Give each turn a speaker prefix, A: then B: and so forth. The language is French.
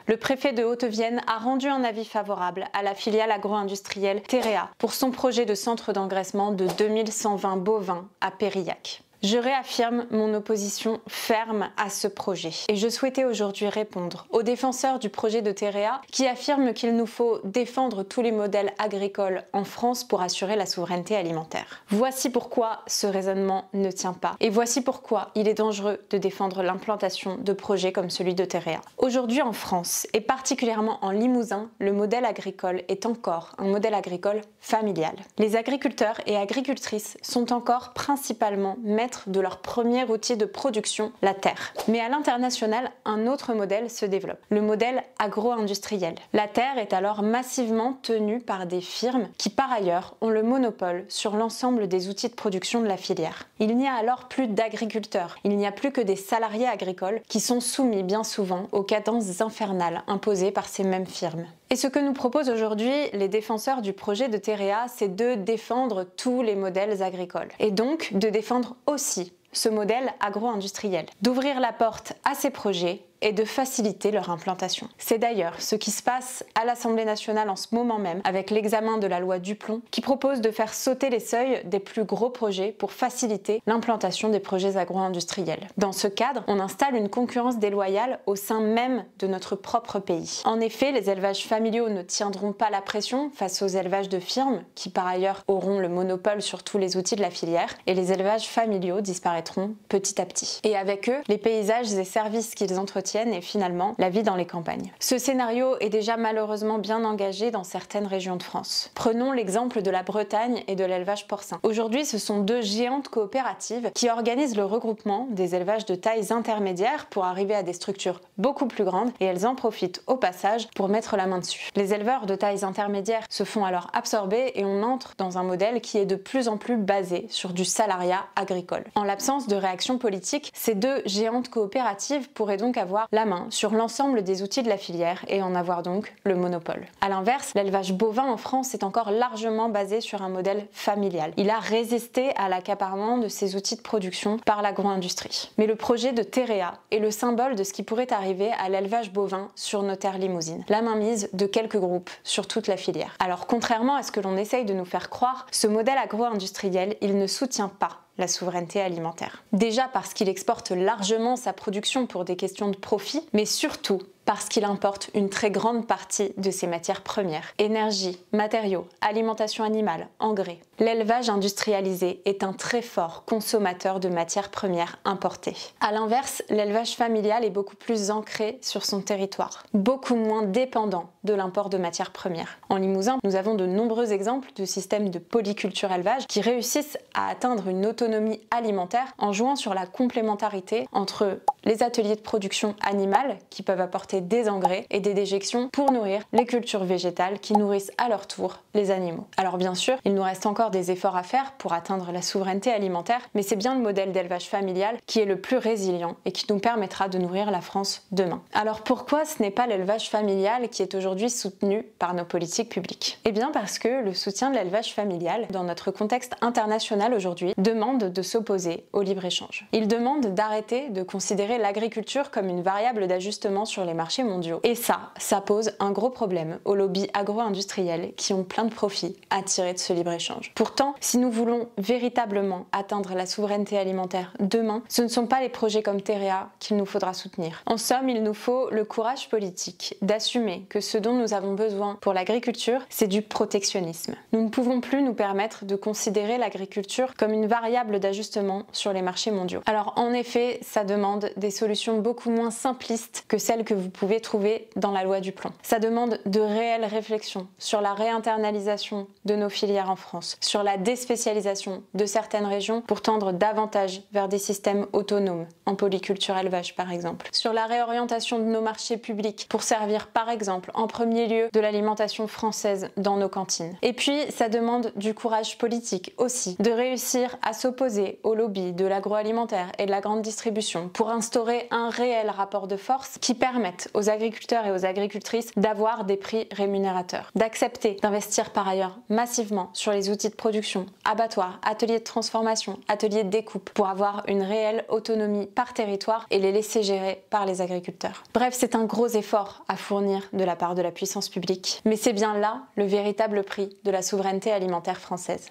A: Le préfet de Haute-Vienne a rendu un avis favorable à la filiale agro-industrielle Terea pour son projet de centre d'engraissement de 2120 bovins à Périllac. Je réaffirme mon opposition ferme à ce projet et je souhaitais aujourd'hui répondre aux défenseurs du projet de Terea qui affirment qu'il nous faut défendre tous les modèles agricoles en France pour assurer la souveraineté alimentaire. Voici pourquoi ce raisonnement ne tient pas et voici pourquoi il est dangereux de défendre l'implantation de projets comme celui de Terea. Aujourd'hui en France et particulièrement en Limousin, le modèle agricole est encore un modèle agricole familial. Les agriculteurs et agricultrices sont encore principalement maîtres de leur premier outil de production, la terre. Mais à l'international, un autre modèle se développe, le modèle agro-industriel. La terre est alors massivement tenue par des firmes qui par ailleurs ont le monopole sur l'ensemble des outils de production de la filière. Il n'y a alors plus d'agriculteurs, il n'y a plus que des salariés agricoles qui sont soumis bien souvent aux cadences infernales imposées par ces mêmes firmes. Et ce que nous proposent aujourd'hui les défenseurs du projet de Terea, c'est de défendre tous les modèles agricoles. Et donc de défendre aussi ce modèle agro-industriel, d'ouvrir la porte à ces projets et de faciliter leur implantation. C'est d'ailleurs ce qui se passe à l'Assemblée nationale en ce moment même avec l'examen de la loi Duplon qui propose de faire sauter les seuils des plus gros projets pour faciliter l'implantation des projets agro-industriels. Dans ce cadre, on installe une concurrence déloyale au sein même de notre propre pays. En effet, les élevages familiaux ne tiendront pas la pression face aux élevages de firmes qui par ailleurs auront le monopole sur tous les outils de la filière et les élevages familiaux disparaîtront petit à petit. Et avec eux, les paysages et services qu'ils entretiennent et finalement la vie dans les campagnes. Ce scénario est déjà malheureusement bien engagé dans certaines régions de France. Prenons l'exemple de la Bretagne et de l'élevage porcin. Aujourd'hui, ce sont deux géantes coopératives qui organisent le regroupement des élevages de tailles intermédiaires pour arriver à des structures beaucoup plus grandes et elles en profitent au passage pour mettre la main dessus. Les éleveurs de tailles intermédiaires se font alors absorber et on entre dans un modèle qui est de plus en plus basé sur du salariat agricole. En l'absence de réaction politique, ces deux géantes coopératives pourraient donc avoir la main sur l'ensemble des outils de la filière et en avoir donc le monopole. A l'inverse, l'élevage bovin en France est encore largement basé sur un modèle familial. Il a résisté à l'accaparement de ses outils de production par l'agro-industrie. Mais le projet de Terea est le symbole de ce qui pourrait arriver à l'élevage bovin sur nos terres limousines. La mainmise de quelques groupes sur toute la filière. Alors contrairement à ce que l'on essaye de nous faire croire, ce modèle agro-industriel, il ne soutient pas la souveraineté alimentaire. Déjà parce qu'il exporte largement sa production pour des questions de profit, mais surtout parce qu'il importe une très grande partie de ses matières premières. Énergie, matériaux, alimentation animale, engrais. L'élevage industrialisé est un très fort consommateur de matières premières importées. A l'inverse, l'élevage familial est beaucoup plus ancré sur son territoire, beaucoup moins dépendant de l'import de matières premières. En Limousin, nous avons de nombreux exemples de systèmes de polyculture élevage qui réussissent à atteindre une autonomie alimentaire en jouant sur la complémentarité entre les ateliers de production animale qui peuvent apporter des engrais et des déjections pour nourrir les cultures végétales qui nourrissent à leur tour les animaux. Alors bien sûr, il nous reste encore des efforts à faire pour atteindre la souveraineté alimentaire, mais c'est bien le modèle d'élevage familial qui est le plus résilient et qui nous permettra de nourrir la France demain. Alors pourquoi ce n'est pas l'élevage familial qui est aujourd'hui soutenu par nos politiques publiques? Eh bien parce que le soutien de l'élevage familial, dans notre contexte international aujourd'hui, demande de s'opposer au libre-échange. Il demande d'arrêter de considérer l'agriculture comme une variable d'ajustement sur les marchés mondiaux. Et ça pose un gros problème aux lobbies agro-industriels qui ont plein de profits à tirer de ce libre-échange. Pourtant, si nous voulons véritablement atteindre la souveraineté alimentaire demain, ce ne sont pas les projets comme Terea qu'il nous faudra soutenir. En somme, il nous faut le courage politique d'assumer que ce dont nous avons besoin pour l'agriculture, c'est du protectionnisme. Nous ne pouvons plus nous permettre de considérer l'agriculture comme une variable d'ajustement sur les marchés mondiaux. Alors en effet, ça demande des solutions beaucoup moins simplistes que celles que vous pouvez trouver dans la loi Duplon. Ça demande de réelles réflexions sur la réinternalisation de nos filières en France, sur la déspécialisation de certaines régions pour tendre davantage vers des systèmes autonomes, en polyculture élevage par exemple, sur la réorientation de nos marchés publics pour servir par exemple en premier lieu de l'alimentation française dans nos cantines. Et puis ça demande du courage politique aussi, de réussir à s'opposer au lobby de l'agroalimentaire et de la grande distribution pour instaurer un réel rapport de force qui permette permettent aux agriculteurs et aux agricultrices d'avoir des prix rémunérateurs, d'accepter d'investir par ailleurs massivement sur les outils de production, abattoirs, ateliers de transformation, ateliers de découpe, pour avoir une réelle autonomie par territoire et les laisser gérer par les agriculteurs. Bref, c'est un gros effort à fournir de la part de la puissance publique, mais c'est bien là le véritable prix de la souveraineté alimentaire française.